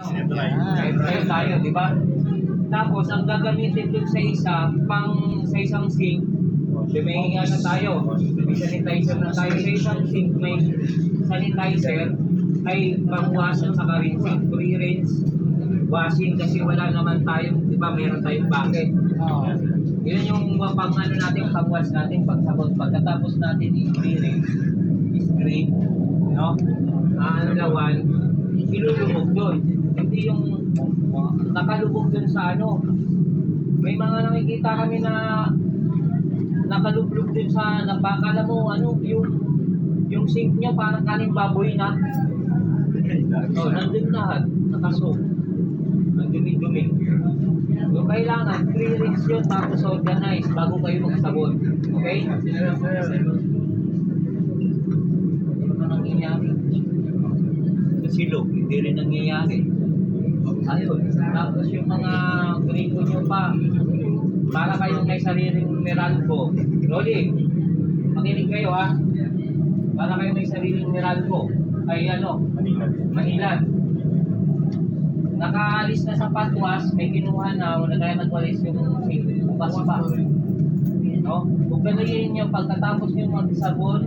Tayo tayo, di ba? Tapos, ang gagamitin dun sa isang sink, may ano tayo, may sanitizer na tayo sa isang sink, may sanitizer, ay pangwasan sa rinsing, pre-rinse, washing, kasi wala naman tayong, di ba, mayroon tayong bucket. Yun yung pang ano natin, pang-wash natin, pagsabot, pagkatapos natin i-pre-rinse, i-screen, no? Aalawan, ilulubog doon. Hindi yung nakalubog doon sa ano. May mga nakikita kami na nakalublog din sa napakala mo ano yung sink niya parang kaning baboy na. Oh, nandun lahat, nakasok. Ang dumi-dumi. So, kailangan pre-rinse yun tapos organize bago kayo magsabon. Okay? Ano ba nangyayari? Silog, hindi rin nangyayari. Ayun. Tapos yung mga gripo nyo pa, para kayong may sariling Meralco. Rolly, makinig kayo ha. Para kayong may sariling Meralco. Ay ano, Manila. Nakaalis na sa patwas, may kinuha na, wala kaya nagwalis yung bukas pa. No? Kung gano'n nyo, pagkatapos nyo magsabon,